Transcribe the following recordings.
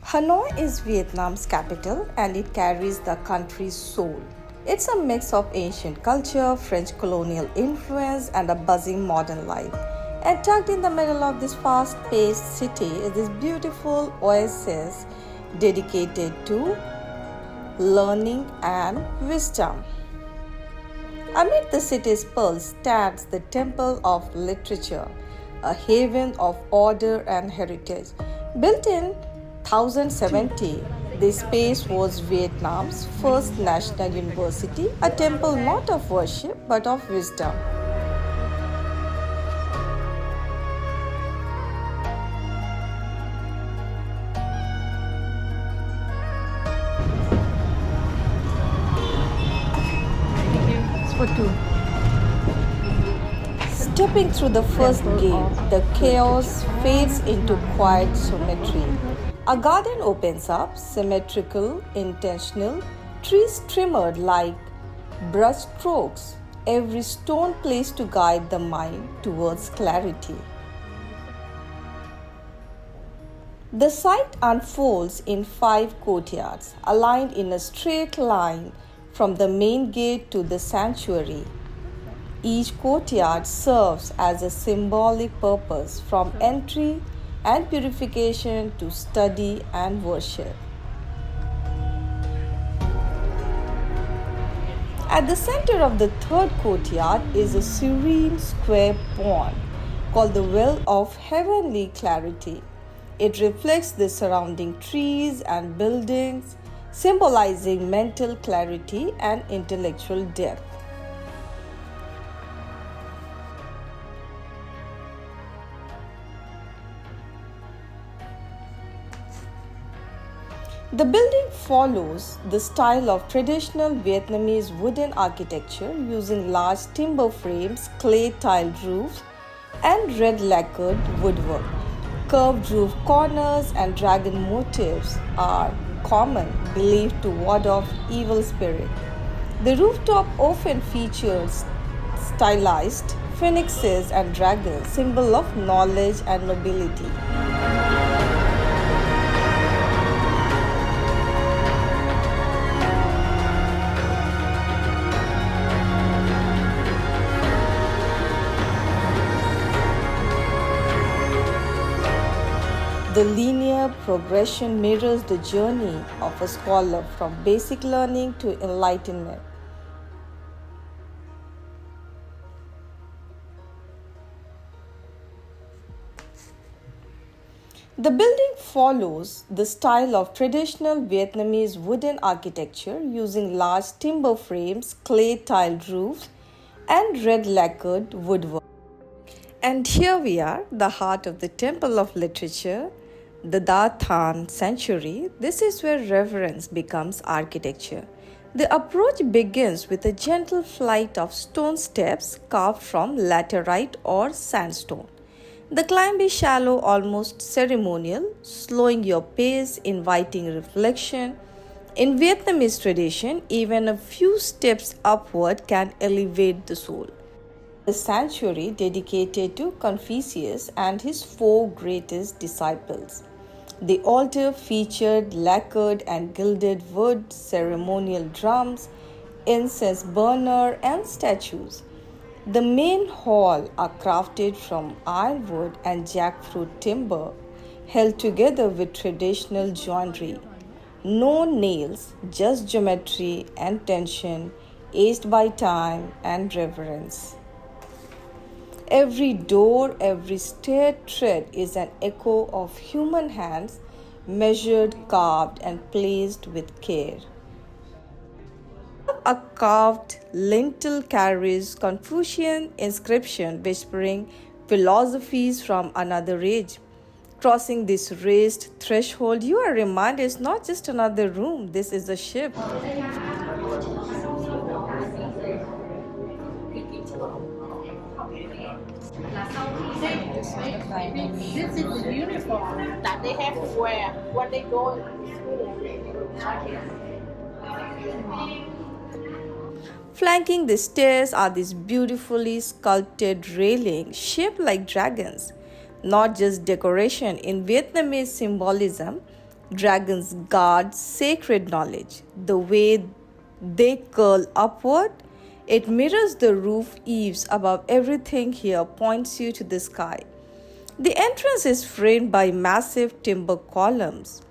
Hanoi is Vietnam's capital and it carries the country's soul. It's a mix of ancient culture, French colonial influence, and a buzzing modern life. And tucked in the middle of this fast paced city is this beautiful oasis dedicated to learning and wisdom. Amid the city's pearls stands the Temple of Literature, a haven of order and heritage. Built in 1070, this space was Vietnam's first national university, a temple not of worship but of wisdom. It's for two. Stepping through the first gate, the chaos fades into quiet symmetry. A garden opens up, symmetrical, intentional, trees trimmed like brush strokes, every stone placed to guide the mind towards clarity. The site unfolds in five courtyards, aligned in a straight line from the main gate to the sanctuary. Each courtyard serves as a symbolic purpose from entry and purification to study and worship. At the center of the third courtyard is a serene square pond called the Well of Heavenly Clarity. It reflects the surrounding trees and buildings, symbolizing mental clarity and intellectual depth. The building follows the style of traditional Vietnamese wooden architecture using large timber frames, clay tiled roofs, and red lacquered woodwork. Curved roof corners and dragon motifs are common, believed to ward off evil spirits. The rooftop often features stylized phoenixes and dragons, symbol of knowledge and nobility. The linear progression mirrors the journey of a scholar from basic learning to enlightenment. The building follows the style of traditional Vietnamese wooden architecture using large timber frames, clay tiled roofs, and red lacquered woodwork. And here we are, the heart of the Temple of Literature, the Da Than Sanctuary. This is where reverence becomes architecture. The approach begins with a gentle flight of stone steps carved from laterite or sandstone. The climb is shallow, almost ceremonial, slowing your pace, inviting reflection. In Vietnamese tradition, even a few steps upward can elevate the soul. The sanctuary dedicated to Confucius and his four greatest disciples. The altar featured lacquered and gilded wood, ceremonial drums, incense burner, and statues. The main hall are crafted from ironwood and jackfruit timber, held together with traditional joinery. No nails, just geometry and tension, aged by time and reverence. Every door, every stair tread is an echo of human hands, measured, carved, and placed with care. A carved lintel carries Confucian inscription whispering philosophies from another age. Crossing this raised threshold, you are reminded it's not just another room, this is a ship. This is the uniform that they have to wear when they go to school. Flanking the stairs are these beautifully sculpted railings shaped like dragons. Not just decoration, in Vietnamese symbolism, Dragons guard sacred knowledge. The way they curl upward, it mirrors the roof eaves above everything here, points you to the sky. The entrance is framed by massive timber columns.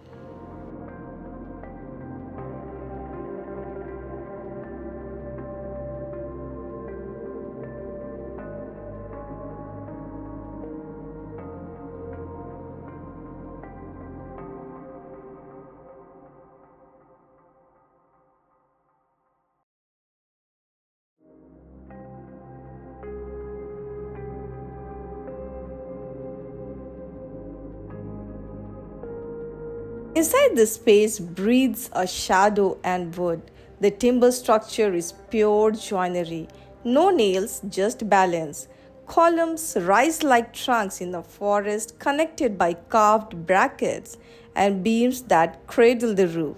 Inside the space breathes a shadow and wood. The timber structure is pure joinery. No nails, just balance. Columns rise like trunks in the forest, connected by carved brackets and beams that cradle the roof.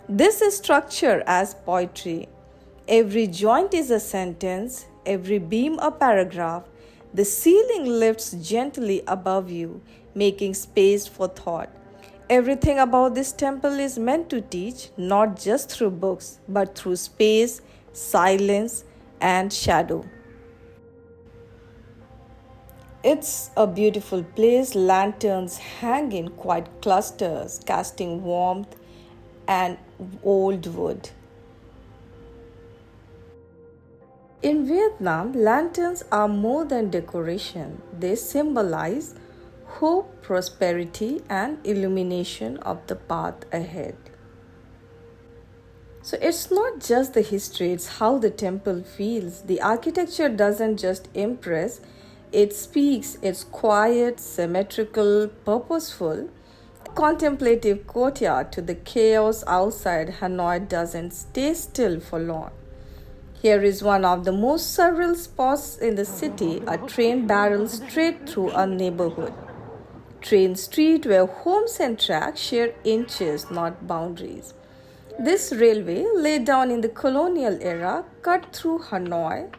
This is structure as poetry. Every joint is a sentence, every beam a paragraph. The ceiling lifts gently above you, making space for thought. Everything about this temple is meant to teach, not just through books, but through space, silence, and shadow. It's a beautiful place. Lanterns hang in quiet clusters, casting warmth and old wood. In Vietnam, lanterns are more than decoration, they symbolize hope, prosperity, and illumination of the path ahead. So it's not just the history, it's how the temple feels. The architecture doesn't just impress, it speaks. It's quiet, symmetrical, purposeful. Contemplative courtyard to the chaos outside Hanoi doesn't stay still for long. Here is one of the most surreal spots in the city, a train barrels straight through a neighborhood. Train street where homes and tracks share inches, not boundaries. This railway, laid down in the colonial era, cut through Hanoi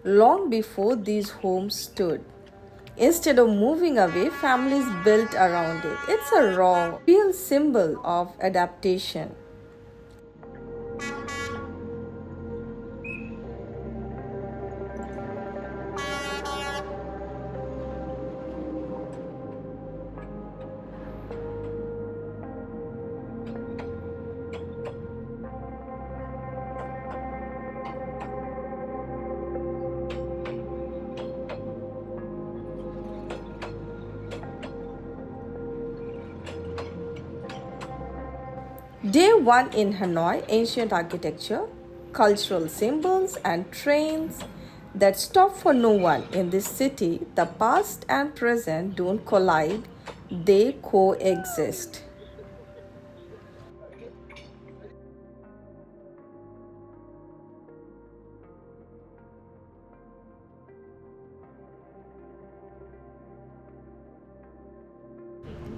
long before these homes stood. Instead of moving away, families built around it. It's a raw, real symbol of adaptation. Day 1 in Hanoi, ancient architecture, cultural symbols, and trains that stop for no one. In this city, the past and present don't collide, they coexist.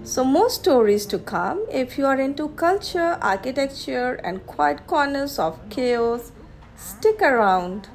So, more stories to come. If you are into culture, architecture, and quiet corners of chaos, stick around.